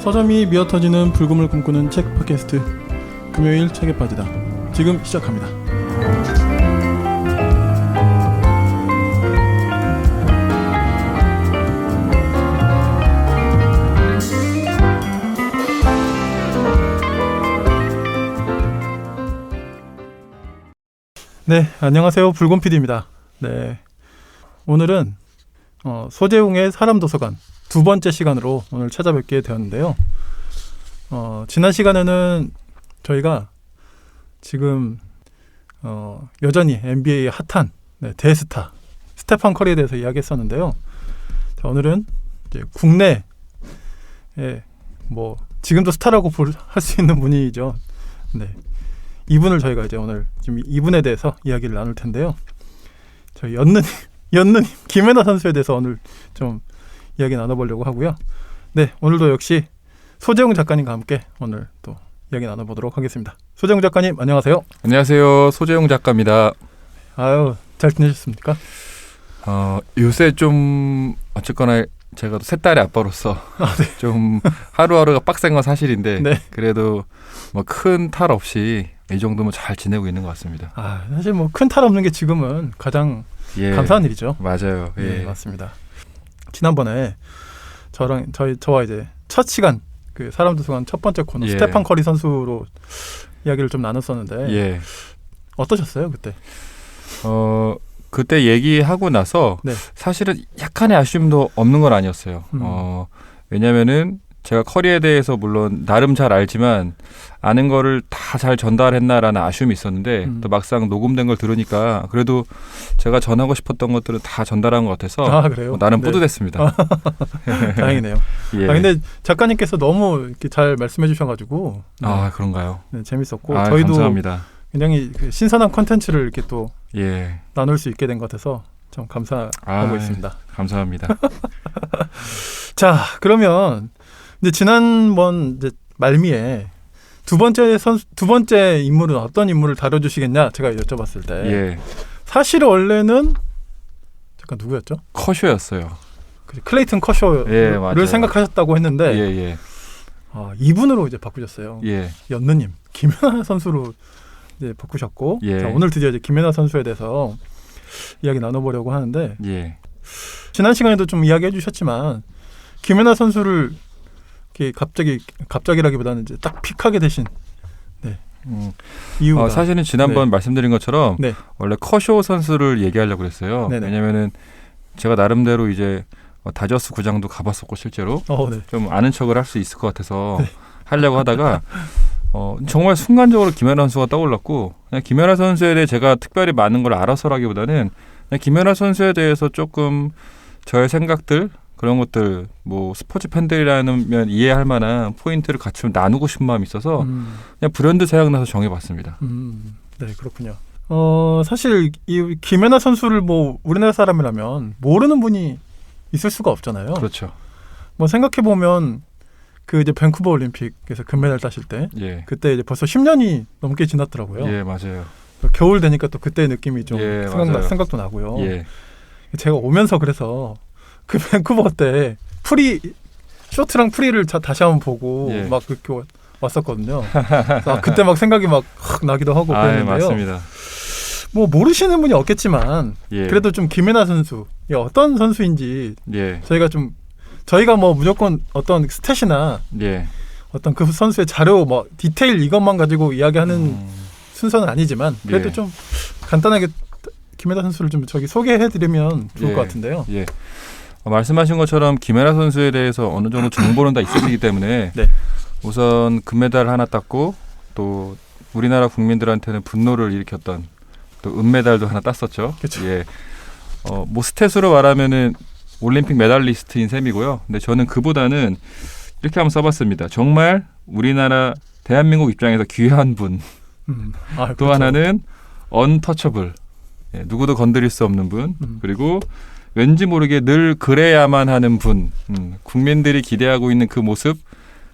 서점이 미어터지는 불금을 꿈꾸는 책 팟캐스트 금요일 책에 빠지다 지금 시작합니다. 네, 안녕하세요. 불금 PD입니다. 네, 오늘은 소재웅의 사람도서관 두 번째 시간으로 오늘 찾아뵙게 되었는데요. 지난 시간에는 저희가 지금 여전히 NBA의 핫한 대스타 스테판 커리에 대해서 이야기했었는데요. 자, 오늘은 이제 국내에 뭐 지금도 스타라고 할 수 있는 분이죠. 네, 이분을 저희가 이제 오늘 지금 이분에 대해서 이야기를 나눌 텐데요. 저희 연느님 김연아 선수에 대해서 오늘 좀 이야기 나눠보려고 하고요. 네, 오늘도 역시 소재웅 작가님과 함께 오늘 또 이야기 나눠보도록 하겠습니다. 소재웅 작가님 안녕하세요. 안녕하세요. 소재웅 작가입니다. 아유, 잘 지내셨습니까? 요새 좀 어쨌거나 제가 또 세 딸의 아빠로서 네. 좀 하루하루가 빡센 건 사실인데 네. 그래도 뭐 큰 탈 없이 이 정도면 잘 지내고 있는 것 같습니다. 사실 뭐 큰 탈 없는 게 지금은 가장 감사한 일이죠. 맞아요. 예, 맞습니다. 지난번에 저와 이제 첫 시간 그 사람도서관 첫 번째 코너 스테판 커리 선수로 이야기를 좀 나눴었는데 어떠셨어요 그때? 그때 얘기하고 나서 사실은 약간의 아쉬움도 없는 건 아니었어요. 왜냐면은 제가 커리에 대해서 물론 나름 잘 알지만 아는 거를 다 잘 전달했나라는 아쉬움이 있었는데 또 막상 녹음된 걸 들으니까 그래도 제가 전하고 싶었던 것들은 다 전달한 것 같아서 그래요? 나름 뿌듯했습니다. 다행이네요. 근데 작가님께서 너무 이렇게 잘 말씀해 주셔가지고 그런가요? 네, 재밌었고 저희도 감사합니다. 굉장히 그 신선한 콘텐츠를 이렇게 또 나눌 수 있게 된 것 같아서 참 감사하고 있습니다. 감사합니다. 자, 그러면 이제 지난번 이제 말미에 두 번째 인물은 어떤 인물을 다뤄주시겠냐 제가 여쭤봤을 때 사실 원래는 잠깐 누구였죠? 커쇼였어요. 클레이튼 커쇼를 생각하셨다고 했는데 이분으로 이제 바꾸셨어요. 연느님 김연아 선수로 이제 바꾸셨고 자, 오늘 드디어 이제 김연아 선수에 대해서 이야기 나눠보려고 하는데 지난 시간에도 좀 이야기해 주셨지만 김연아 선수를 갑자기라기보다는 이제 딱 픽하게 되신 이유가 사실은 지난번 말씀드린 것처럼 원래 커쇼 선수를 얘기하려고 그랬어요. 왜냐면은 제가 나름대로 이제 다저스 구장도 가봤었고 실제로 좀 아는 척을 할 수 있을 것 같아서 하려고 하다가 정말 순간적으로 김연아 선수가 떠올랐고 그냥 김연아 선수에 대해 제가 특별히 많은 걸 알아서라기보다는 그냥 김연아 선수에 대해서 조금 저의 생각들 그런 것들 뭐 스포츠 팬들이라면 이해할 만한 포인트를 같이 좀 나누고 싶은 마음이 있어서 그냥 브랜드 생각나서 정해봤습니다. 네, 그렇군요. 사실 이 김연아 선수를 뭐 우리나라 사람이라면 모르는 분이 있을 수가 없잖아요. 그렇죠. 뭐 생각해 보면 그 이제 밴쿠버 올림픽에서 금메달 따실 때 그때 이제 벌써 10년이 넘게 지났더라고요. 맞아요. 겨울 되니까 또 그때의 느낌이 좀 생각도 나고요. 제가 오면서 그래서 그 밴쿠버 때 쇼트랑 프리를 다시 한번 보고 막 그렇게 왔었거든요. 그때 막 생각이 막 나기도 하고 그랬는데요. 맞습니다. 뭐 모르시는 분이 없겠지만 그래도 좀 김연아 선수 어떤 선수인지 저희가 뭐 무조건 어떤 스탯이나 어떤 그 선수의 자료 뭐 디테일 이것만 가지고 이야기하는 순서는 아니지만 그래도 좀 간단하게 김연아 선수를 좀 소개해드리면 좋을 것 같은데요. 말씀하신 것처럼 김연아 선수에 대해서 어느 정도 정보는 다 있으시기 때문에 우선 금메달 하나 땄고 또 우리나라 국민들한테는 분노를 일으켰던 또 은메달도 하나 땄었죠. 그렇죠. 뭐 스탯으로 말하면은 올림픽 메달리스트인 셈이고요. 근데 저는 그보다는 이렇게 한번 써봤습니다. 정말 우리나라 대한민국 입장에서 귀한 분. 또 하나는 언터처블. 누구도 건드릴 수 없는 분. 그리고 왠지 모르게 늘 그래야만 하는 분. 국민들이 기대하고 있는 그 모습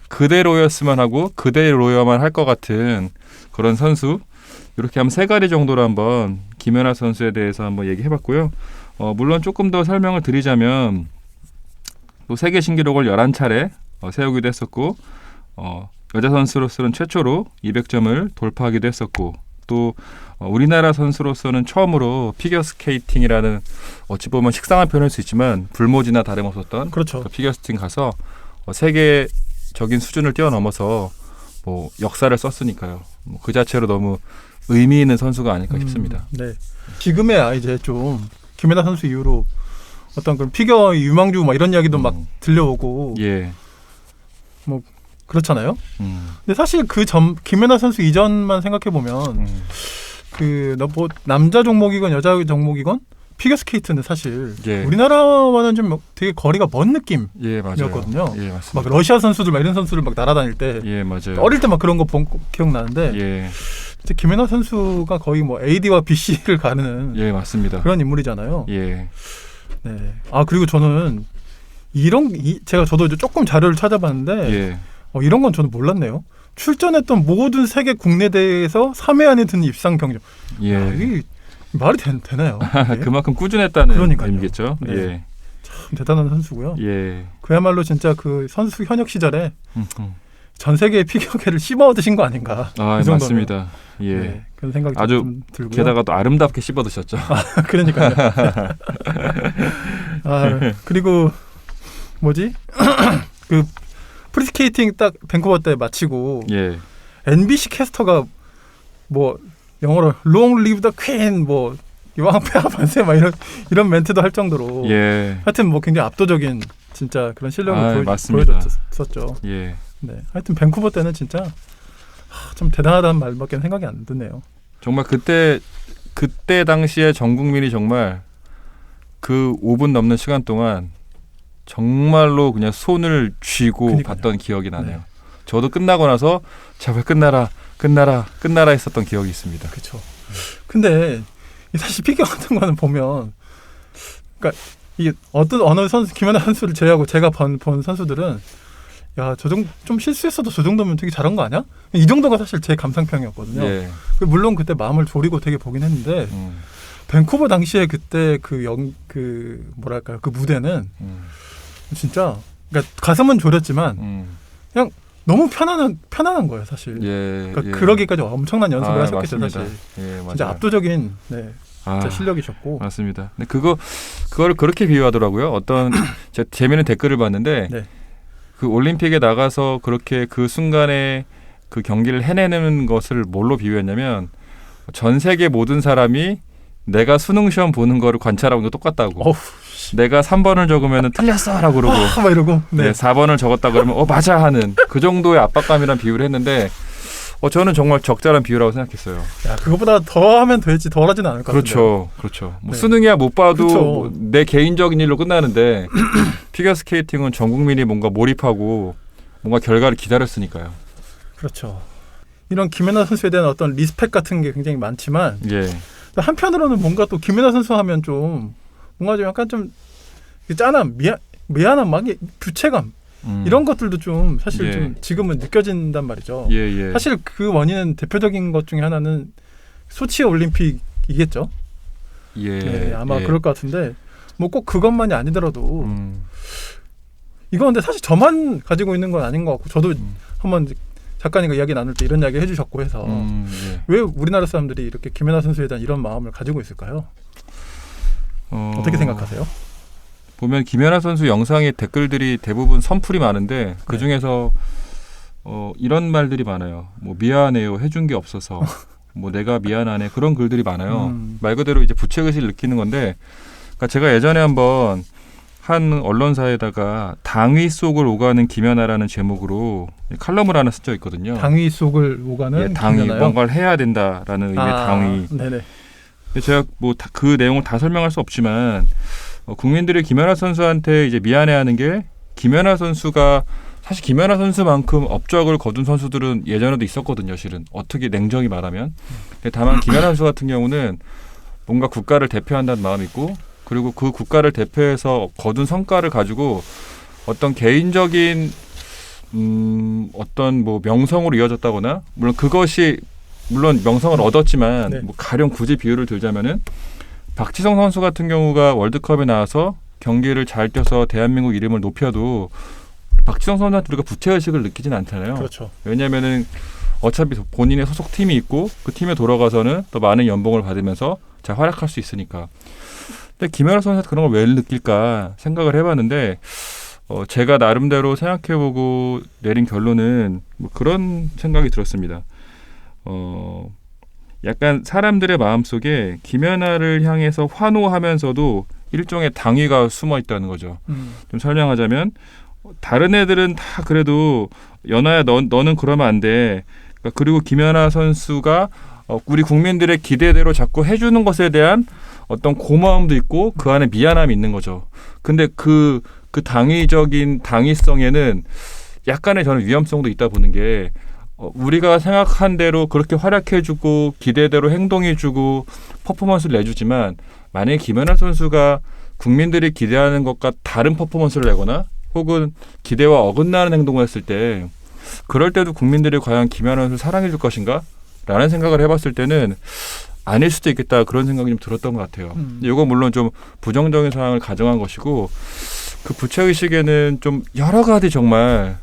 그대로였으면 하고 그대로여야만 할 것 같은 그런 선수. 이렇게 한번 세 가지 정도로 한번 김연아 선수에 대해서 한번 얘기해봤고요. 물론 조금 더 설명을 드리자면 또 세계 신기록을 11차례 세우기도 했었고 여자 선수로서는 최초로 200점을 돌파하기도 했었고 또 우리나라 선수로서는 처음으로 피겨스케이팅이라는 어찌 보면 식상한 표현일 수 있지만 불모지나 다름없었던 그렇죠. 그 피겨스케이팅 가서 세계적인 수준을 뛰어넘어서 뭐 역사를 썼으니까요. 그 자체로 너무 의미 있는 선수가 아닐까 싶습니다. 네. 지금의 이제 좀 김연아 선수 이후로 어떤 그런 피겨 유망주 막 이런 이야기도 막 들려오고 예. 뭐 그렇잖아요. 근데 사실 김연아 선수 이전만 생각해 보면 뭐 남자 종목이건 여자 종목이건 피겨스케이트는 사실 우리나라와는 좀 되게 거리가 먼 느낌이었거든요. 예, 맞습니다. 막 러시아 선수들 막 이런 선수들 막 날아다닐 때 맞아요. 어릴 때 막 그런 거 본 기억나는데 김연아 선수가 거의 뭐 AD와 BC를 가르는 맞습니다. 그런 인물이잖아요. 네. 그리고 저는 저도 이제 조금 자료를 찾아봤는데 이런 건 저는 몰랐네요. 출전했던 모든 세계 국내 대회에서 3회 안에 드는 입상 경력. 이게 말이 되나요? 그만큼 꾸준했다는 그러니까요. 의미겠죠. 네. 참 대단한 선수고요. 그야말로 진짜 그 선수 현역 시절에 전 세계 피겨계를 씹어드신 거 아닌가. 맞습니다. 그런 생각이 아주 좀 들고요. 게다가 또 아름답게 씹어드셨죠. 그러니까요. 그리고 뭐지? 그 프리스케이팅 딱 밴쿠버 때 마치고 NBC 캐스터가 뭐 영어로 Long Live the Queen 뭐 왕폐하 만세 막 이런 멘트도 할 정도로 하여튼 뭐 굉장히 압도적인 진짜 그런 실력을 보여줬었죠. 네. 하여튼 밴쿠버 때는 진짜 좀 대단하다는 말밖에 생각이 안 드네요. 정말 그때 당시에 전 국민이 정말 그 5분 넘는 시간 동안 정말로 그냥 손을 쥐고 봤던 기억이 나네요. 저도 끝나고 나서 제발 끝나라 했었던 기억이 있습니다. 그렇죠. 근데 사실 피겨 같은 거는 보면 그러니까 이게 어느 선수 김연아 선수를 제외하고 제가 본 선수들은 좀 실수했어도 저 정도면 되게 잘한 거 아니야? 이 정도가 사실 제 감상평이었거든요. 물론 그때 마음을 졸이고 되게 보긴 했는데 밴쿠버 당시에 그때 뭐랄까요, 그 무대는 진짜 그러니까 가슴은 졸였지만 그냥 너무 편안한 거예요, 사실. 그러니까 그러기까지 엄청난 연습을 하셨겠죠, 맞습니다. 사실. 진짜 압도적인 진짜 실력이셨고. 맞습니다. 근데 그거를 그렇게 비유하더라고요. 제가 재미있는 댓글을 봤는데 그 올림픽에 나가서 그렇게 그 순간에 그 경기를 해내는 것을 뭘로 비유했냐면 전 세계 모든 사람이 내가 수능 시험 보는 거를 관찰하고 있는 거 똑같다고. 내가 3번을 적으면 틀렸어라고 그러고 막 이러고 4번을 적었다 그러면 맞아 하는 그 정도의 압박감이란 비유를 했는데 저는 정말 적절한 비유라고 생각했어요. 그것보다 더 하면 되지 덜 하지는 않을 것 같아요. 그렇죠. 뭐 수능이야 못 봐도 뭐 내 개인적인 일로 끝나는데 피겨스케이팅은 전 국민이 뭔가 몰입하고 뭔가 결과를 기다렸으니까요. 그렇죠. 이런 김연아 선수에 대한 어떤 리스펙 같은 게 굉장히 많지만 한편으로는 뭔가 또 김연아 선수 하면 좀 뭔가 좀 약간 좀 짠함, 미안함, 막 부채감 이런 것들도 좀 사실 좀 지금은 느껴진단 말이죠. 사실 그 원인은 대표적인 것 중에 하나는 소치 올림픽이겠죠. 아마 그럴 것 같은데 뭐 꼭 그것만이 아니더라도 이거 근데 사실 저만 가지고 있는 건 아닌 것 같고 저도 한번 작가님과 이야기 나눌 때 이런 이야기 해주셨고 해서 왜 우리나라 사람들이 이렇게 김연아 선수에 대한 이런 마음을 가지고 있을까요? 어떻게 생각하세요? 보면 김연아 선수 영상의 댓글들이 대부분 선풀이 많은데 그 중에서 이런 말들이 많아요. 뭐 미안해요, 해준 게 없어서 뭐 내가 미안하네 그런 글들이 많아요. 말 그대로 이제 부채의식을 느끼는 건데, 그러니까 제가 예전에 한번 한 언론사에다가 당위 속을 오가는 김연아라는 제목으로 칼럼을 하나 쓴 적 있거든요. 당위 속을 오가는 당위, 김연아요? 뭔가를 해야 된다라는 의미의 당위. 네네. 제가 뭐 그 내용을 다 설명할 수 없지만 국민들이 김연아 선수한테 이제 미안해하는 게 김연아 선수가 사실 김연아 선수만큼 업적을 거둔 선수들은 예전에도 있었거든요. 실은 어떻게 냉정히 말하면. 다만 김연아 선수 같은 경우는 뭔가 국가를 대표한다는 마음이 있고 그리고 그 국가를 대표해서 거둔 성과를 가지고 어떤 개인적인 어떤 뭐 명성으로 이어졌다거나 물론 명성을 얻었지만 뭐 가령 굳이 비유를 들자면은 박지성 선수 같은 경우가 월드컵에 나와서 경기를 잘 뛰어서 대한민국 이름을 높여도 박지성 선수한테 우리가 부채의식을 느끼진 않잖아요. 그렇죠. 왜냐하면은 어차피 본인의 소속 팀이 있고 그 팀에 돌아가서는 또 많은 연봉을 받으면서 잘 활약할 수 있으니까. 근데 김연아 선수한테 그런 걸 왜 느낄까 생각을 해봤는데 제가 나름대로 생각해보고 내린 결론은 뭐 그런 생각이 들었습니다. 약간 사람들의 마음속에 김연아를 향해서 환호하면서도 일종의 당위가 숨어 있다는 거죠. 좀 설명하자면 다른 애들은 다 그래도 연아야 너는 그러면 안 돼. 그리고 김연아 선수가 우리 국민들의 기대대로 자꾸 해주는 것에 대한 어떤 고마움도 있고 그 안에 미안함이 있는 거죠. 근데 그 당위적인 당위성에는 약간의 저는 위험성도 있다 보는 게 우리가 생각한 대로 그렇게 활약해주고 기대대로 행동해주고 퍼포먼스를 내주지만 만약에 김연아 선수가 국민들이 기대하는 것과 다른 퍼포먼스를 내거나 혹은 기대와 어긋나는 행동을 했을 때 그럴 때도 국민들이 과연 김연아 선수를 사랑해 줄 것인가? 라는 생각을 해봤을 때는 아닐 수도 있겠다 그런 생각이 좀 들었던 것 같아요. 이거 물론 좀 부정적인 상황을 가정한 것이고 그 부채의식에는 좀 여러 가지 정말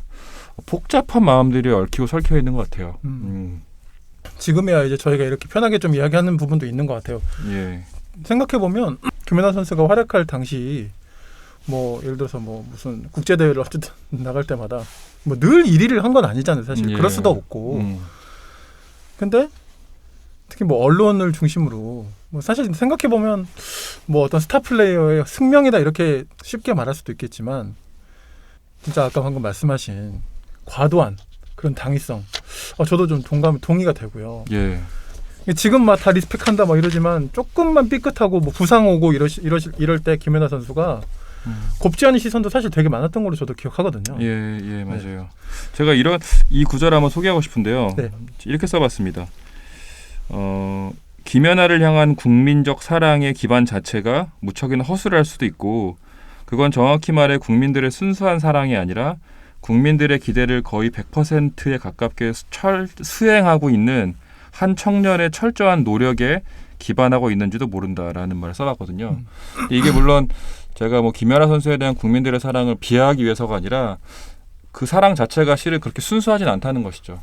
복잡한 마음들이 얽히고 설켜 있는 것 같아요. 지금이야 이제 저희가 이렇게 편하게 좀 이야기하는 부분도 있는 것 같아요. 예. 생각해보면 김연아 선수가 활약할 당시 뭐 예를 들어서 뭐 무슨 국제대회를 어쨌든 나갈 때마다 뭐 늘 1위를 한 건 아니잖아요. 사실 예. 그럴 수도 없고 근데 특히 뭐 언론을 중심으로 뭐 사실 생각해보면 뭐 어떤 스타 플레이어의 승명이다 이렇게 쉽게 말할 수도 있겠지만 진짜 아까 방금 말씀하신 과도한 그런 당위성 저도 좀 동의가 되고요. 예. 지금 막 다 리스펙한다 막 이러지만 조금만 삐끗하고 뭐 부상 오고 이럴 때 김연아 선수가 곱지 않은 시선도 사실 되게 많았던 걸로 저도 기억하거든요. 예, 맞아요. 제가 이 구절을 한번 소개하고 싶은데요. 네. 이렇게 써봤습니다. 김연아를 향한 국민적 사랑의 기반 자체가 무척이나 허술할 수도 있고 그건 정확히 말해 국민들의 순수한 사랑이 아니라 국민들의 기대를 거의 100%에 가깝게 수행하고 있는 한 청년의 철저한 노력에 기반하고 있는지도 모른다라는 말을 써봤거든요. 이게 물론 제가 뭐 김연아 선수에 대한 국민들의 사랑을 비하하기 위해서가 아니라 그 사랑 자체가 실은 그렇게 순수하진 않다는 것이죠.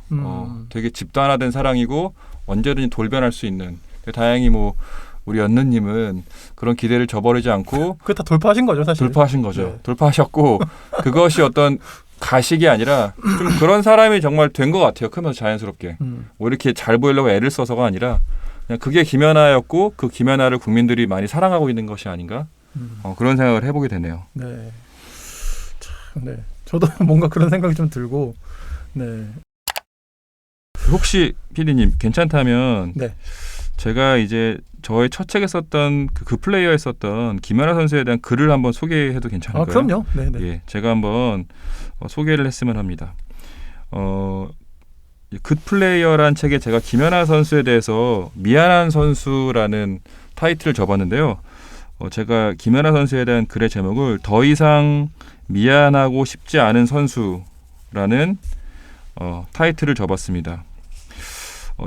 되게 집단화된 사랑이고 언제든지 돌변할 수 있는. 다행히 뭐 우리 연느님은 그런 기대를 저버리지 않고 그게 다 돌파하신 거죠, 사실. 돌파하신 거죠. 네. 돌파하셨고 그것이 어떤 가식이 아니라 좀 그런 사람이 정말 된 것 같아요. 크면서 자연스럽게. 뭐 이렇게 잘 보이려고 애를 써서가 아니라 그냥 그게 김연아였고 그 김연아를 국민들이 많이 사랑하고 있는 것이 아닌가 그런 생각을 해보게 되네요. 네. 참, 네. 저도 뭔가 그런 생각이 좀 들고 네. 혹시 PD님 괜찮다면 네. 제가 이제 저의 첫 책에 썼던 그 플레이어에 썼던 김연아 선수에 대한 글을 한번 소개해도 괜찮을까요? 그럼요. 네네. 예, 제가 한번 소개를 했으면 합니다. 굿 플레이어란 책에 제가 김연아 선수에 대해서 미안한 선수라는 타이틀을 접었는데요. 제가 김연아 선수에 대한 글의 제목을 더 이상 미안하고 싶지 않은 선수라는 타이틀을 접었습니다.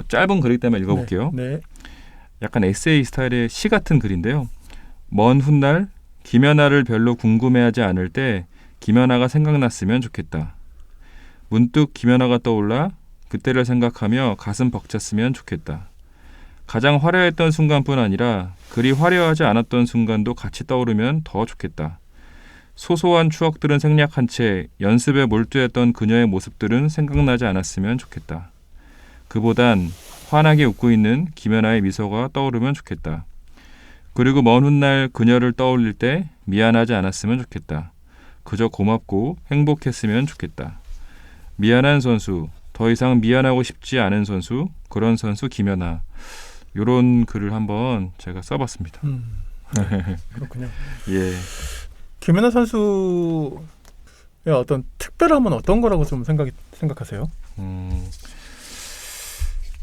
짧은 글이기 때문에 읽어볼게요. 네. 약간 에세이 스타일의 시 같은 글인데요. 먼 훗날 김연아를 별로 궁금해하지 않을 때 김연아가 생각났으면 좋겠다. 문득 김연아가 떠올라 그때를 생각하며 가슴 벅찼으면 좋겠다. 가장 화려했던 순간뿐 아니라 그리 화려하지 않았던 순간도 같이 떠오르면 더 좋겠다. 소소한 추억들은 생략한 채 연습에 몰두했던 그녀의 모습들은 생각나지 않았으면 좋겠다. 그보단 환하게 웃고 있는 김연아의 미소가 떠오르면 좋겠다. 그리고 먼 훗날 그녀를 떠올릴 때 미안하지 않았으면 좋겠다. 그저 고맙고 행복했으면 좋겠다. 미안한 선수, 더 이상 미안하고 싶지 않은 선수, 그런 선수 김연아. 이런 글을 한번 제가 써봤습니다. 그렇군요. 예. 김연아 선수의 어떤 특별함은 어떤 거라고 좀 생각하세요?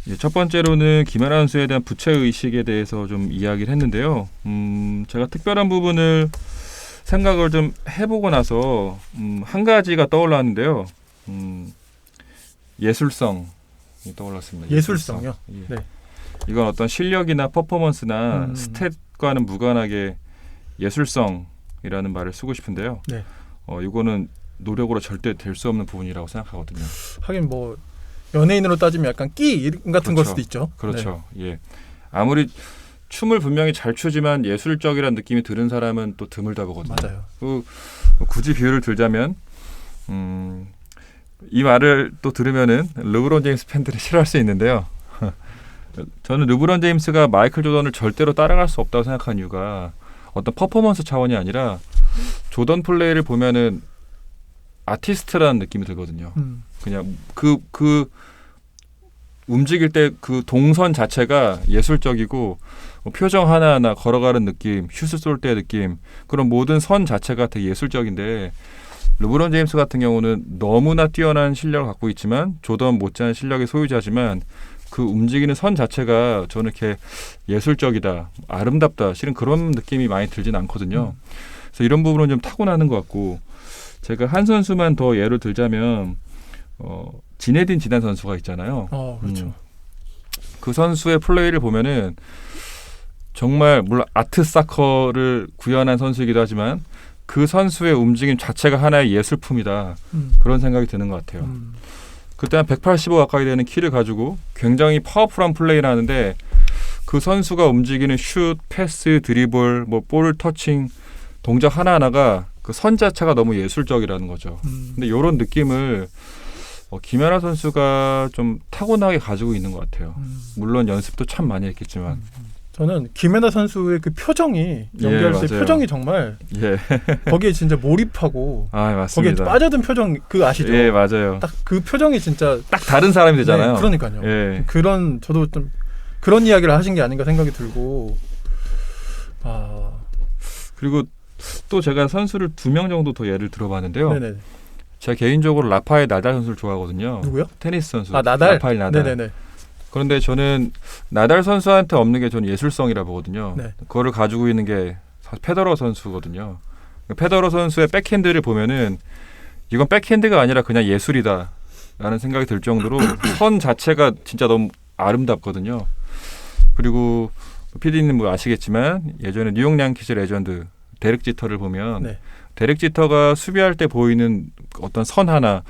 예, 첫 번째로는 김연아 선수에 대한 부채의식에 대해서 좀 이야기를 했는데요. 제가 특별한 부분을 생각을 좀 해보고 나서 한 가지가 떠올랐는데요. 예술성이 떠올랐습니다. 예술성이요? 예. 네. 이건 어떤 실력이나 퍼포먼스나 스탯과는 무관하게 예술성이라는 말을 쓰고 싶은데요. 네. 이거는 노력으로 절대 될 수 없는 부분이라고 생각하거든요. 하긴 뭐 연예인으로 따지면 약간 끼 같은 걸 수도 있죠. 그렇죠. 네. 예. 아무리 춤을 분명히 잘 추지만 예술적이라는 느낌이 드는 사람은 또 드물다 보거든요. 맞아요. 굳이 비유를 들자면 이 말을 또 들으면은 르브론 제임스 팬들이 싫어할 수 있는데요. 저는 르브론 제임스가 마이클 조던을 절대로 따라갈 수 없다고 생각한 이유가 어떤 퍼포먼스 차원이 아니라 조던 플레이를 보면은 아티스트라는 느낌이 들거든요. 그냥 그 움직일 때 그 동선 자체가 예술적이고 표정 하나하나 걸어가는 느낌, 슛을 쏠 때의 느낌, 그런 모든 선 자체가 되게 예술적인데 르브론 제임스 같은 경우는 너무나 뛰어난 실력을 갖고 있지만 조던 못지않은 실력의 소유자지만 그 움직이는 선 자체가 저는 이렇게 예술적이다, 아름답다, 실은 그런 느낌이 많이 들진 않거든요. 그래서 이런 부분은 좀 타고나는 것 같고 제가 한 선수만 더 예를 들자면 지네딘 지단 선수가 있잖아요. 그렇죠. 그 선수의 플레이를 보면은 정말 물론 아트 사커를 구현한 선수이기도 하지만 그 선수의 움직임 자체가 하나의 예술품이다. 그런 생각이 드는 것 같아요. 그때 한 185 가까이 되는 키를 가지고 굉장히 파워풀한 플레이를 하는데 그 선수가 움직이는 슛, 패스, 드리블, 뭐 볼 터칭 동작 하나하나가 그 선 자체가 너무 예술적이라는 거죠. 근데 이런 느낌을 김연아 선수가 좀 타고나게 가지고 있는 것 같아요. 물론 연습도 참 많이 했겠지만. 저는 김연아 선수의 그 표정이 연기할 때 표정이 정말 거기에 진짜 몰입하고 거기에 빠져든 표정 그 아시죠? 예, 맞아요. 딱 그 표정이 진짜 딱 다른 사람이 되잖아요. 네, 그러니까요. 예. 그런 저도 좀 그런 이야기를 하신 게 아닌가 생각이 들고 그리고 또 제가 선수를 2명 정도 더 예를 들어봤는데요. 네네. 제가 개인적으로 라파엘 나달 선수를 좋아하거든요. 누구요? 테니스 선수. 나달? 라파엘 나달. 네네네. 그런데 저는 나달 선수한테 없는 게 저는 예술성이라 보거든요. 네. 그거를 가지고 있는 게 페더러 선수거든요. 페더러 선수의 백핸드를 보면은 이건 백핸드가 아니라 그냥 예술이다라는 생각이 들 정도로 선 자체가 진짜 너무 아름답거든요. 그리고 PD님 뭐 아시겠지만 예전에 뉴욕 양키즈 레전드 데렉 지터를 보면 데렉 지터가 수비할 때 보이는 어떤 선 하나,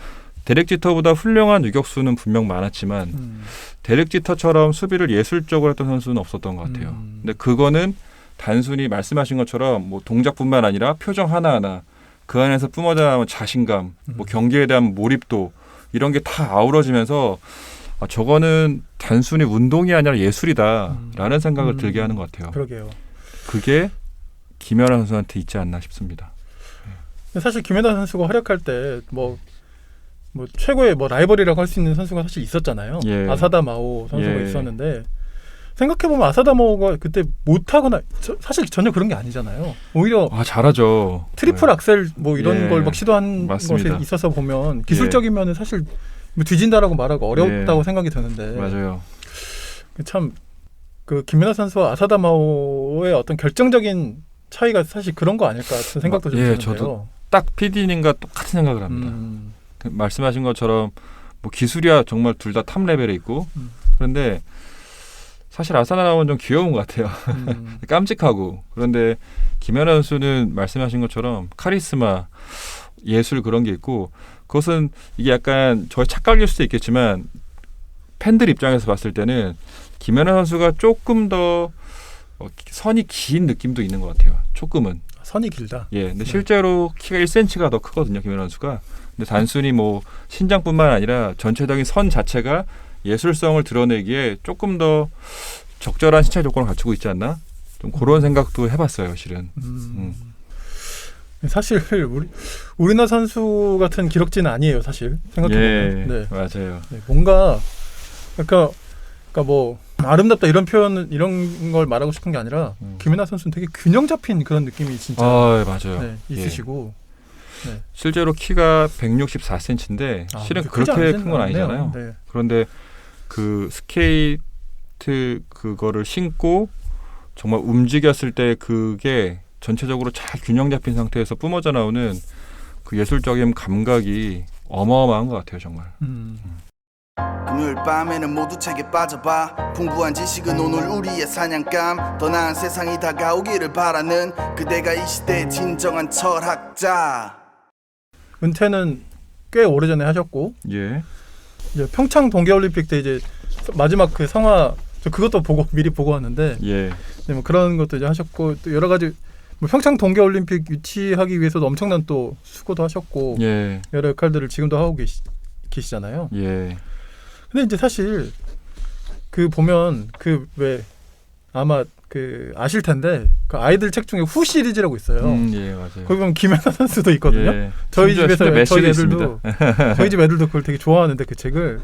데렉 지터보다 훌륭한 유격수는 분명 많았지만 데렉 지터처럼 수비를 예술적으로 했던 선수는 없었던 것 같아요. 근데 그거는 단순히 말씀하신 것처럼 뭐 동작뿐만 아니라 표정 하나하나 그 안에서 뿜어져 나오는 자신감, 뭐 경기에 대한 몰입도 이런 게 다 아우러지면서 저거는 단순히 운동이 아니라 예술이다라는 생각을 들게 하는 것 같아요. 그러게요. 그게 김연아 선수한테 있지 않나 싶습니다. 사실 김연아 선수가 활약할 때 뭐 최고의 뭐 라이벌이라고 할 수 있는 선수가 사실 있었잖아요. 아사다 마오 선수가 있었는데 생각해보면 아사다 마오가 그때 못하거나 사실 전혀 그런 게 아니잖아요. 오히려 잘하죠. 트리플 악셀 뭐 이런 걸 막 시도한 맞습니다. 것에 있어서 보면 기술적이면은 사실 뭐 뒤진다라고 말하고 어렵다고 생각이 드는데 맞아요. 참 그 김연아 선수와 아사다 마오의 어떤 결정적인 차이가 사실 그런 거 아닐까 같은 생각도 좀 드는데요. 저도 딱 PD님과 똑같은 생각을 합니다. 말씀하신 것처럼 뭐 기술이야 정말 둘 다 탑 레벨에 있고 그런데 사실 아사다 마오는 좀 귀여운 것 같아요. 깜찍하고 그런데 김연아 선수는 말씀하신 것처럼 카리스마, 예술 그런 게 있고 그것은 이게 약간 저의 착각일 수도 있겠지만 팬들 입장에서 봤을 때는 김연아 선수가 조금 더 선이 긴 느낌도 있는 것 같아요. 조금은. 선이 길다. 근데 실제로 키가 1cm가 더 크거든요. 김연아 선수가. 근데 단순히 뭐 신장뿐만 아니라 전체적인 선 자체가 예술성을 드러내기에 조금 더 적절한 신체 조건을 갖추고 있지 않나? 좀 그런 생각도 해봤어요, 실은. 사실 우리나라 선수 같은 기록지는 아니에요, 사실 생각해보면. 맞아요. 뭔가 그러니까 뭐 아름답다 이런 표현 이런 걸 말하고 싶은 게 아니라 김연아 선수는 되게 균형 잡힌 그런 느낌이 진짜 맞아요. 있으시고 실제로 키가 164cm인데 실은 그렇게 큰 건 아니잖아요. 그런데 그 스케이트 그거를 신고 정말 움직였을 때 그게 전체적으로 잘 균형 잡힌 상태에서 뿜어져 나오는 그 예술적인 감각이 어마어마한 것 같아요, 정말. 금요일 밤에는 모두 책에 빠져봐. 풍부한 지식은 오늘 우리의 사냥감. 더 나은 세상이 다가오기를 바라는 그대가 이 시대의 진정한 철학자. 은퇴는 꽤 오래전에 하셨고 예. 이제 평창 동계올림픽 때 이제 마지막 그 성화 저 그것도 미리 보고 왔는데 예. 네, 뭐 그런 것도 이제 하셨고 또 여러 가지 뭐 평창 동계올림픽 유치하기 위해서도 엄청난 또 수고도 하셨고 예. 여러 역할들을 지금도 하고 계시잖아요. 예. 근데 이제 사실 그 보면 그 왜 아마 그 아실 텐데 그 아이들 책 중에 후 시리즈라고 있어요. 예, 맞아요. 거기 보면 김연아 선수도 있거든요. 예. 저희 집에서 저희 애들도 있습니다. 저희 집 애들도 그걸 되게 좋아하는데 그 책을.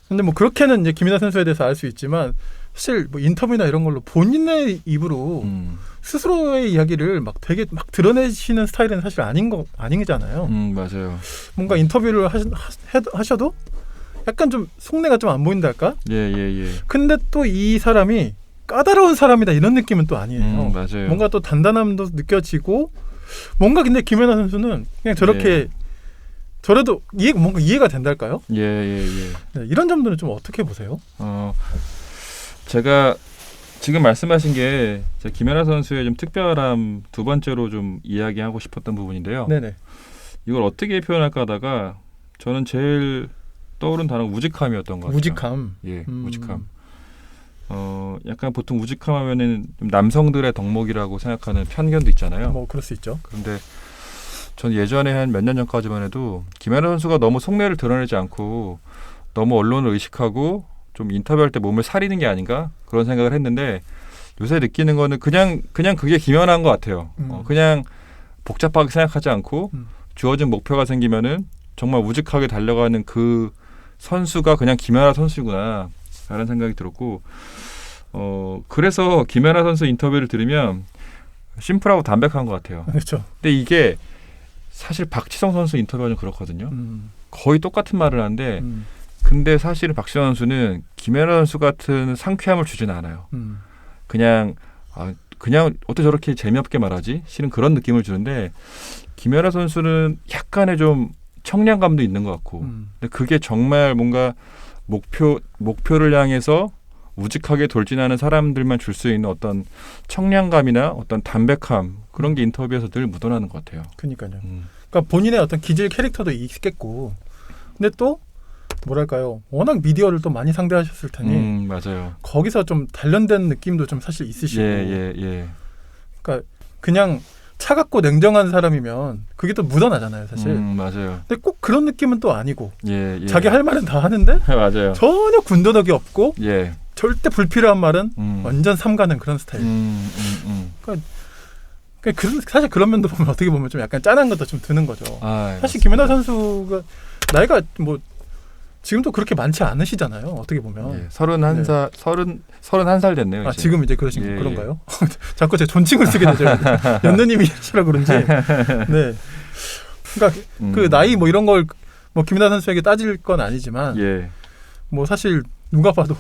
근데 뭐 그렇게는 이제 김연아 선수에 대해서 알 수 있지만 사실 뭐 인터뷰나 이런 걸로 본인의 입으로 스스로의 이야기를 막 되게 막 드러내시는 스타일은 사실 아니잖아요. 맞아요. 뭔가 인터뷰를 하셔도 약간 좀 속내가 좀 안 보인달까? 예. 근데 또 이 사람이 까다로운 사람이다 이런 느낌은 또 아니에요. 맞아요. 뭔가 또 단단함도 느껴지고 뭔가 근데 김연아 선수는 그냥 저렇게 저래도 뭔가 이해가 된달까요? 예. 네, 이런 점들은 좀 어떻게 보세요? 제가 지금 말씀하신 게 제가 김연아 선수의 좀 특별함 두 번째로 좀 이야기하고 싶었던 부분인데요. 네네. 이걸 어떻게 표현할까 하다가 저는 제일 떠오른 단어가 우직함이었던 것 같아요. 우직함. 예, 우직함. 약간 보통 우직함하면은 좀 남성들의 덕목이라고 생각하는 편견도 있잖아요. 뭐 그럴 수 있죠. 그런데 전 예전에 한 몇 년 전까지만 해도 김연아 선수가 너무 속내를 드러내지 않고 너무 언론을 의식하고 좀 인터뷰할 때 몸을 사리는 게 아닌가 그런 생각을 했는데 요새 느끼는 거는 그냥 그게 김연아인 것 같아요. 그냥 복잡하게 생각하지 않고 주어진 목표가 생기면은 정말 우직하게 달려가는 그 선수가 그냥 김연아 선수구나 라는 생각이 들었고 그래서 김연아 선수 인터뷰를 들으면 심플하고 담백한 것 같아요. 그렇죠. 근데 이게 사실 박지성 선수 인터뷰가 좀 그렇거든요. 거의 똑같은 말을 하는데 근데 사실은 박지성 선수는 김연아 선수 같은 상쾌함을 주지는 않아요. 그냥 어떻게 저렇게 재미없게 말하지? 실은 그런 느낌을 주는데 김연아 선수는 약간의 좀 청량감도 있는 것 같고 근데 그게 정말 뭔가 목표를 향해서 우직하게 돌진하는 사람들만 줄 수 있는 어떤 청량감이나 어떤 담백함 그런 게 인터뷰에서 늘 묻어나는 것 같아요. 그러니까요. 그러니까 본인의 어떤 기질 캐릭터도 있겠고 근데 또 뭐랄까요 워낙 미디어를 또 많이 상대하셨을 테니 맞아요. 거기서 좀 단련된 느낌도 좀 사실 있으시고 예. 그러니까 그냥 차갑고 냉정한 사람이면 그게 또 묻어나잖아요 사실. 맞아요. 근데 꼭 그런 느낌은 또 아니고 예. 자기 할 말은 다 하는데 맞아요. 전혀 군더더기 없고 예. 절대 불필요한 말은 완전 삼가는 그런 스타일. 그러니까 사실 그런 면도 보면 어떻게 보면 좀 약간 짠한 것도 좀 드는 거죠. 사실 김연아 선수가 나이가 뭐 지금도 그렇게 많지 않으시잖아요. 어떻게 보면. 예, 31살 됐네요. 이제. 지금 이제 그런가요? 자꾸 제 존칭을 쓰게 되죠. 연느님이시라 그런지. 네. 그러니까 그 나이 뭐 이런 걸 뭐 김연아 선수에게 따질 건 아니지만 뭐 사실 누가 봐도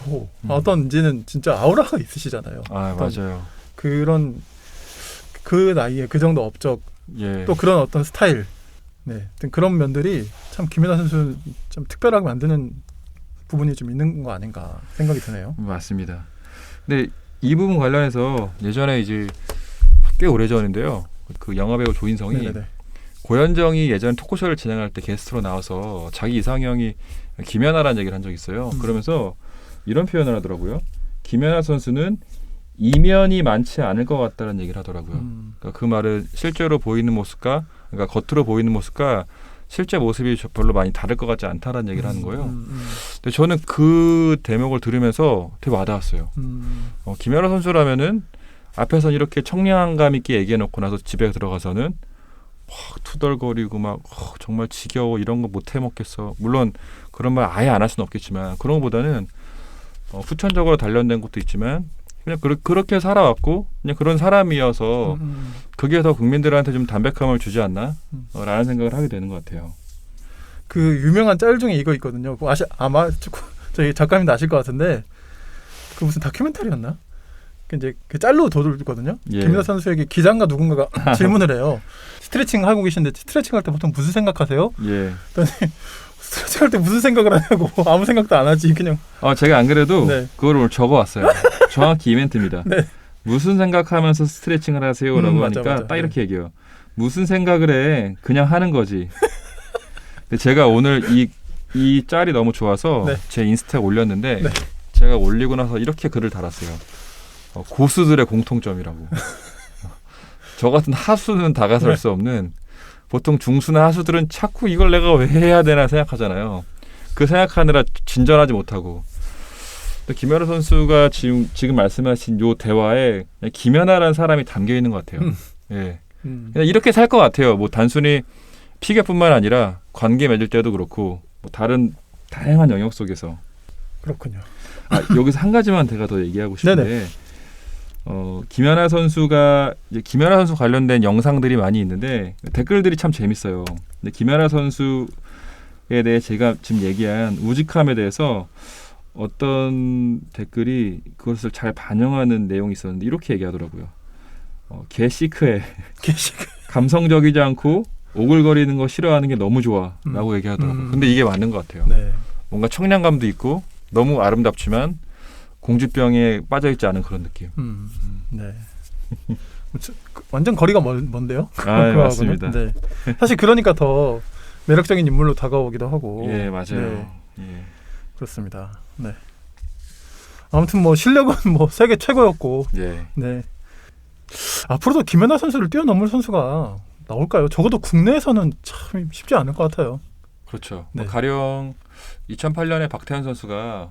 어떤지는 진짜 아우라가 있으시잖아요. 맞아요. 그런 그 나이에 그 정도 업적 또 그런 어떤 스타일 그런 면들이 참 김연아 선수 좀 특별하게 만드는 부분이 좀 있는 거 아닌가 생각이 드네요. 맞습니다. 근데 이 부분 관련해서 예전에 이제 꽤 오래전인데요. 그 영화배우 조인성이 고현정이 예전 토크쇼를 진행할 때 게스트로 나와서 자기 이상형이 김연아라는 얘기를 한 적이 있어요. 그러면서 이런 표현을 하더라고요. 김연아 선수는 이면이 많지 않을 것 같다는 얘기를 하더라고요. 그러니까 그 말은 실제로 보이는 모습과 그러니까 겉으로 보이는 모습과 실제 모습이 별로 많이 다를 것 같지 않다라는 얘기를 하는 거예요. 근데 저는 그 대목을 들으면서 되게 와닿았어요. 김연아 선수라면은 앞에서는 이렇게 청량감 있게 얘기해놓고 나서 집에 들어가서는 막 투덜거리고 막 정말 지겨워 이런 거 못 해먹겠어. 물론 그런 말 아예 안 할 수는 없겠지만 그런 것보다는 후천적으로 단련된 것도 있지만 그냥 그렇게 살아왔고 그냥 그런 사람이어서 그게 더 국민들한테 좀 담백함을 주지 않나 라는 생각을 하게 되는 것 같아요. 그 유명한 짤 중에 이거 있거든요. 아마 저희 작가님도 아실 것 같은데 그 무슨 다큐멘터리였나? 이제 그 짤로 돌거든요. 김연아 선수에게 기자인가 누군가가 질문을 해요. 스트레칭 하고 계신데 스트레칭 할 때 보통 무슨 생각하세요? 그랬더니 스트레칭 할 때 무슨 생각을 하냐고 아무 생각도 안 하지 그냥. 제가 안 그래도 그거를 적어왔어요. 정확히 이 멘트입니다. 무슨 생각하면서 스트레칭을 하세요라고 하니까 딱 이렇게 얘기해요. 무슨 생각을 해? 그냥 하는 거지. 근데 제가 오늘 이 짤이 너무 좋아서 네. 제 인스타에 올렸는데 네. 제가 올리고 나서 이렇게 글을 달았어요. 고수들의 공통점이라고. 저 같은 하수는 다가설 네. 수 없는 보통 중수나 하수들은 자꾸 이걸 내가 왜 해야 되나 생각하잖아요. 그 생각하느라 진전하지 못하고. 김연아 선수가 지금 말씀하신 요 대화에 김연아라는 사람이 담겨 있는 것 같아요. 예. 그냥 이렇게 살 것 같아요. 뭐 단순히 피겨뿐만 아니라 관계 맺을 때도 그렇고 뭐 다른 다양한 영역 속에서. 그렇군요. 여기서 한 가지만 제가 더 얘기하고 싶은데 네네. 김연아 선수가 이제 김연아 선수 관련된 영상들이 많이 있는데 댓글들이 참 재밌어요. 근데 김연아 선수에 대해 제가 지금 얘기한 우직함에 대해서 어떤 댓글이 그것을 잘 반영하는 내용이 있었는데 이렇게 얘기하더라고요. 개시크해. 감성적이지 않고 오글거리는 거 싫어하는 게 너무 좋아라고 얘기하더라고요. 근데 이게 맞는 것 같아요. 네. 뭔가 청량감도 있고 너무 아름답지만 공주병에 빠져있지 않은 그런 느낌. 네. 완전 거리가 먼데요? 맞습니다. 네. 사실 그러니까 더 매력적인 인물로 다가오기도 하고. 예, 맞아요. 네. 예. 그렇습니다. 네. 아무튼 뭐 실력은 뭐 세계 최고였고. 예. 네. 앞으로도 김연아 선수를 뛰어넘을 선수가 나올까요? 적어도 국내에서는 참 쉽지 않을 것 같아요. 그렇죠. 네. 가령 2008년에 박태환 선수가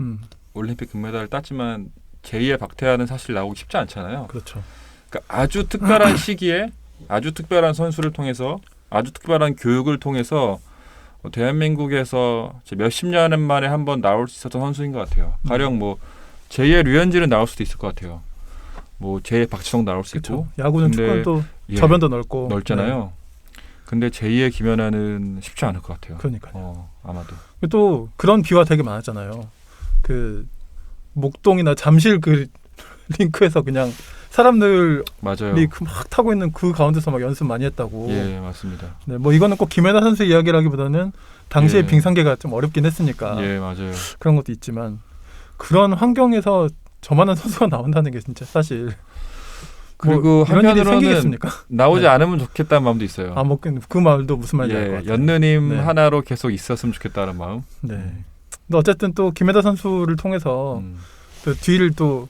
올림픽 금메달을 땄지만 제2의 박태환은 사실 나오기 쉽지 않잖아요. 그렇죠. 그러니까 아주 특별한 시기에 아주 특별한 선수를 통해서 아주 특별한 교육을 통해서 대한민국에서 몇십 년 만에 한 번 나올 수 있었던 선수인 것 같아요. 가령 뭐 제2의 류현진은 나올 수도 있을 것 같아요. 뭐 제2의 박지성 나올 수 그렇죠. 있고. 야구는 축구는 또 저변도 넓잖아요. 네. 근데 제2의 김연아는 쉽지 않을 것 같아요. 그러니까요. 아마도. 또 그런 비화 되게 많았잖아요. 그 목동이나 잠실 그 링크에서 그냥 사람들이 맞아요. 막 타고 있는 그 가운데서 막 연습 많이 했다고. 예, 맞습니다. 네, 뭐 이거는 꼭 김연아 선수 이야기라기보다는 당시에 예. 빙상계가 좀 어렵긴 했으니까. 예, 맞아요. 그런 것도 있지만 그런 환경에서 저만한 선수가 나온다는 게 진짜 사실 그리고 뭐 이런 일이 한편으로는 생기겠습니까? 나오지 네. 않으면 좋겠다는 마음도 있어요. 뭐 그 말도 무슨 말인지 알 것 같아요. 연느님 네. 하나로 계속 있었으면 좋겠다는 마음. 네. 근데 어쨌든 또 김연아 선수를 통해서 또 뒤를 또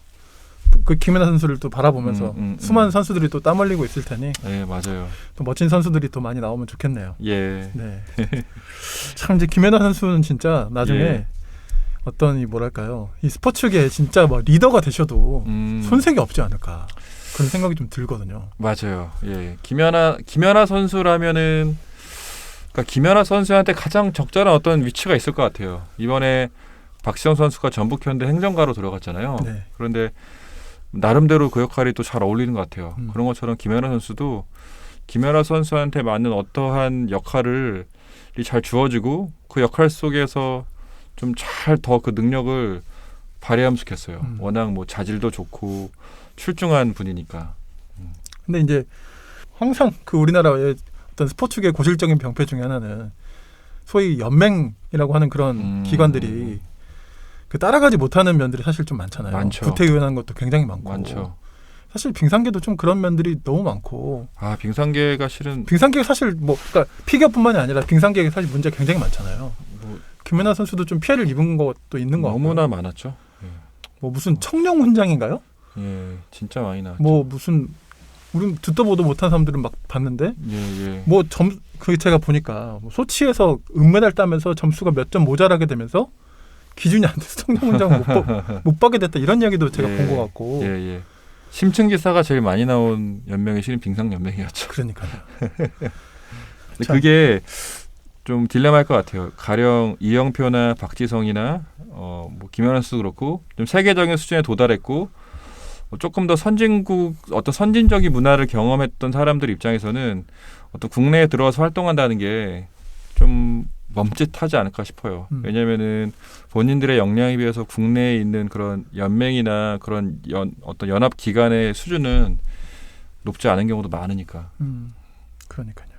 그 김연아 선수를 또 바라보면서 수많은 선수들이 또 땀 흘리고 있을 테니 네, 맞아요. 또 멋진 선수들이 또 많이 나오면 좋겠네요. 예. 네. 참 이제 김연아 선수는 진짜 나중에 예. 어떤 이 뭐랄까요 이 스포츠계 진짜 뭐 리더가 되셔도 손색이 없지 않을까 그런 생각이 좀 들거든요. 맞아요. 예. 김연아 선수라면은 그러니까 김연아 선수한테 가장 적절한 어떤 위치가 있을 것 같아요. 이번에 박지성 선수가 전북현대 행정가로 들어갔잖아요. 네. 그런데 나름대로 그 역할이 또 잘 어울리는 것 같아요. 그런 것처럼 김연아 선수도 김연아 선수한테 맞는 어떠한 역할을 잘 주어지고 그 역할 속에서 좀 잘 더 그 능력을 발휘하면 좋겠어요. 워낙 뭐 자질도 좋고 출중한 분이니까. 근데 이제 항상 그 우리나라의 어떤 스포츠계 고질적인 병폐 중에 하나는 소위 연맹이라고 하는 그런 기관들이 그 따라가지 못하는 면들이 사실 좀 많잖아요. 많죠. 구태의연한 것도 굉장히 많고. 많죠. 사실 빙상계도 좀 그런 면들이 너무 많고. 빙상계가 실은 빙상계가 사실 뭐 그러니까 피겨뿐만이 아니라 빙상계가 사실 문제가 굉장히 많잖아요. 김연아 선수도 좀 피해를 입은 것도 있는 것 같고. 너무나 많았죠. 예. 뭐 무슨 청룡 훈장인가요? 예, 진짜 많이 나왔죠. 뭐 무슨 우리 듣도 보도 못한 사람들은 막 봤는데 예. 뭐 그 제가 보니까 뭐 소치에서 은메달 따면서 점수가 몇 점 모자라게 되면서 기준이 안 돼서 청룡 훈장 못 받게 됐다 이런 이야기도 제가 본 것 같고. 예. 심층 기사가 제일 많이 나온 연맹이 실은 빙상 연맹이었죠. 그러니까요. 근데 그게 좀 딜레마일 것 같아요. 가령 이영표나 박지성이나 뭐 김연아 선수도 그렇고 좀 세계적인 수준에 도달했고 조금 더 어떤 선진적인 문화를 경험했던 사람들 입장에서는 어떤 국내에 들어와서 활동한다는 게 좀 멈칫하지 않을까 싶어요. 왜냐하면은 본인들의 역량에 비해서 국내에 있는 그런 연맹이나 그런 어떤 연합 기관의 수준은 높지 않은 경우도 많으니까. 그러니까요.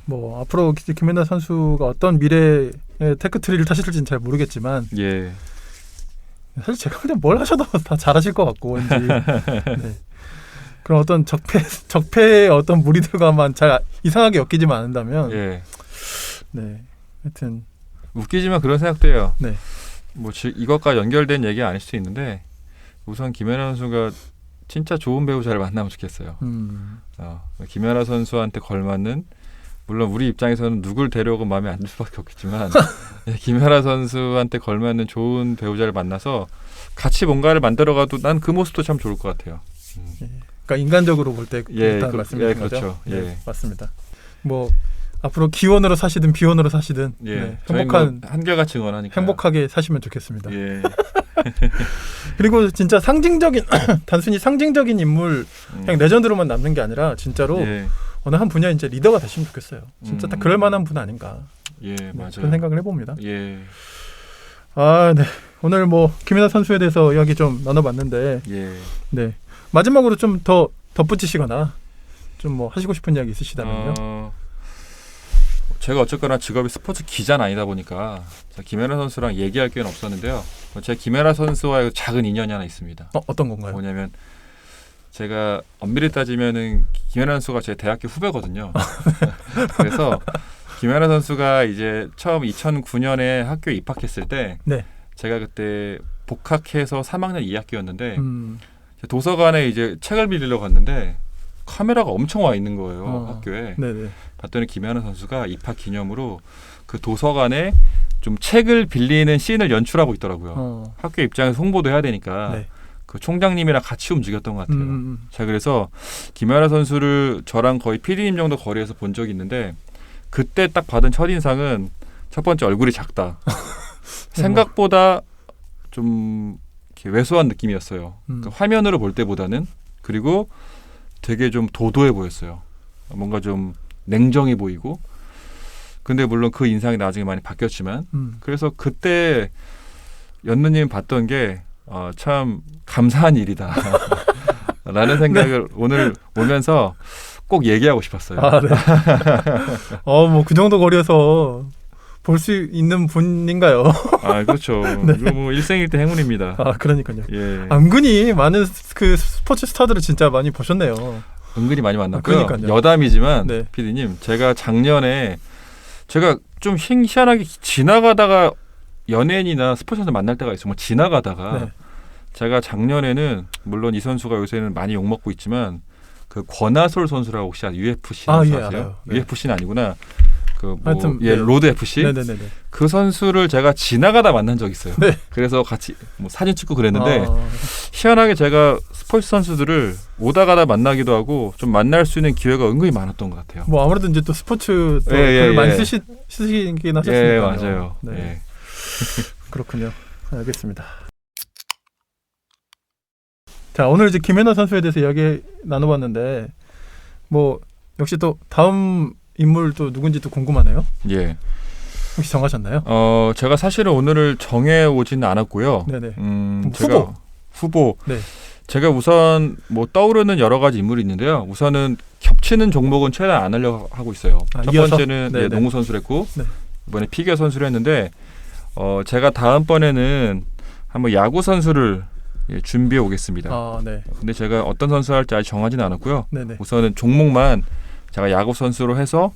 뭐 앞으로 김연아 선수가 어떤 미래의 테크트리를 타실지는 잘 모르겠지만 예. 사실 제가 그냥 뭘 하셔도 다 잘하실 것 같고 왠지. 네. 그런 어떤 적폐의 어떤 무리들과만 잘 이상하게 엮이지만 않는다면 예. 네. 하여튼 웃기지만 그런 생각도 해요. 네. 뭐 이것과 연결된 얘기 아닐 수도 있는데 우선 김연아 선수가 진짜 좋은 배우자를 만나면 좋겠어요. 김연아 선수한테 걸맞는, 물론 우리 입장에서는 누굴 데려오고 마음에 안 들 수밖에 없겠지만 김연아 선수한테 걸맞는 좋은 배우자를 만나서 같이 뭔가를 만들어가도 난 그 모습도 참 좋을 것 같아요. 그러니까 인간적으로 볼 때 그렇다는 말씀이신 그렇죠. 거죠? 예. 네, 맞습니다. 뭐 앞으로 기원으로 사시든 비원으로 사시든 예. 네, 행복한 한결같이 응원하니까 행복하게 사시면 좋겠습니다. 예. 그리고 진짜 상징적인 단순히 상징적인 인물 그냥 레전드로만 남는 게 아니라 진짜로 예. 어느 한 분야 이제 리더가 되시면 좋겠어요. 진짜 딱 그럴 만한 분 아닌가. 예, 맞아요. 그런 생각을 해봅니다. 예. 아, 네. 오늘 뭐 김연아 선수에 대해서 이야기 좀 나눠봤는데, 예. 네. 마지막으로 좀 더 덧붙이시거나 좀 뭐 하시고 싶은 이야기 있으시다면요. 제가 어쨌거나 직업이 스포츠 기자는 아니다 보니까 김연아 선수랑 얘기할 기회는 없었는데요. 제가 김연아 선수와의 작은 인연이 하나 있습니다. 어떤 건가요? 뭐냐면 제가 엄밀히 따지면은 김연아 선수가 제 대학교 후배거든요. 그래서 김연아 선수가 이제 처음 2009년에 학교에 입학했을 때 네. 제가 그때 복학해서 3학년 2학기였는데 도서관에 이제 책을 빌리러 갔는데 카메라가 엄청 와 있는 거예요. 학교에. 네네. 봤더니 김연아 선수가 입학 기념으로 그 도서관에 좀 책을 빌리는 씬을 연출하고 있더라고요. 학교 입장에서 홍보도 해야 되니까 네. 그 총장님이랑 같이 움직였던 것 같아요. 제가 그래서 김연아 선수를 저랑 거의 PD님 정도 거리에서 본 적이 있는데 그때 딱 받은 첫인상은 첫 번째 얼굴이 작다. 생각보다 좀 이렇게 왜소한 느낌이었어요. 그러니까 화면으로 볼 때보다는. 그리고 되게 좀 도도해 보였어요. 뭔가 좀 냉정해 보이고. 근데 물론 그 인상이 나중에 많이 바뀌었지만 그래서 그때 연느님 봤던 게 참 감사한 일이다 라는 생각을 네. 오늘 오면서 꼭 얘기하고 싶었어요. 아, 네. 뭐 그 정도 거리에서 볼 수 있는 분인가요? 아, 그렇죠. 네. 이거 뭐 일생일대 행운입니다. 아, 그러니까요. 예. 은근히 많은 그 스포츠 스타들을 진짜 많이 보셨네요. 은근히 많이 만났고요. 그러니까요. 여담이지만 네. PD님, 제가 작년에 제가 좀 희한하게 지나가다가 연예인이나 스포츠선수 만날 때가 있어요. 지나가다가 네. 제가 작년에는 물론 이 선수가 요새는 많이 욕먹고 있지만 그 권하솔 선수라고 혹시 UFC 선수 예, 아세요? 네. UFC는 아니구나. 그 뭐 하여튼, 예, 네. 로드 FC. 네네네. 그 선수를 제가 지나가다 만난 적이 있어요. 네. 그래서 같이 뭐 사진 찍고 그랬는데 희한하게 제가 스포츠 선수들을 오다 가다 만나기도 하고 좀 만날 수 있는 기회가 은근히 많았던 것 같아요. 뭐 아무래도 이제 또 스포츠 또 예, 많이 쓰시긴 하셨으니까요. 예, 맞아요. 네. 예. 그렇군요. 알겠습니다. 자, 오늘 이제 김연아 선수에 대해서 이야기 나눠봤는데 뭐 역시 또 다음 인물 또 누군지 또 궁금하네요. 예. 혹시 정하셨나요? 제가 사실은 오늘을 정해 오지는 않았고요. 네네. 제가 후보. 네. 제가 우선 뭐 떠오르는 여러 가지 인물이 있는데요. 우선은 겹치는 종목은 최대한 안 하려고 하고 있어요. 첫 이어서? 번째는 예, 농구 선수를 했고 네. 이번에 피겨 선수를 했는데 제가 다음번에는 한번 야구 선수를 준비해 오겠습니다. 네. 근데 제가 어떤 선수 할지 아직 정하지는 않았고요. 네네. 우선은 종목만 제가 야구 선수로 해서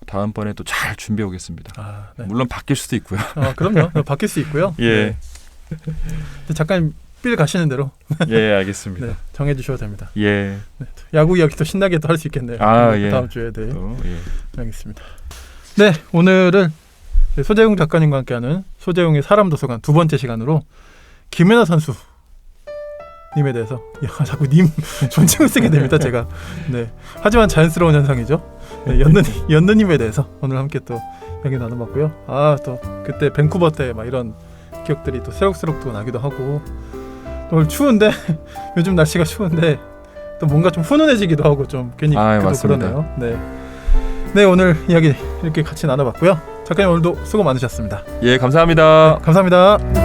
다음번에 또 잘 준비해 오겠습니다. 네. 물론 바뀔 수도 있고요. 그럼요. 바뀔 수 있고요. 예. 네. 잠깐 빌 가시는 대로 예, 알겠습니다. 네, 정해 주셔도 됩니다. 예. 네, 야구 이야기 또 신나게 또 할 수 있겠네요. 예. 다음 주에 네. 예. 알겠습니다. 네, 오늘은 소재용 작가님과 함께하는 소재용의 사람 도서관 두 번째 시간으로 김연아 선수 님에 대해서 자꾸 님 존칭을 쓰게 됩니다. 제가. 네. 하지만 자연스러운 현상이죠. 네, 연느님에 대해서 오늘 함께 또 이야기 나눠봤고요. 또 그때 밴쿠버 때 막 이런 기억들이 또 새록새록 또 나기도 하고 또 오늘 추운데 요즘 날씨가 추운데 또 뭔가 좀 훈훈해지기도 하고 좀 괜히 그러네요. 네. 네, 오늘 이야기 이렇게 같이 나눠봤고요. 작가님 오늘도 수고 많으셨습니다. 예, 감사합니다. 네, 감사합니다.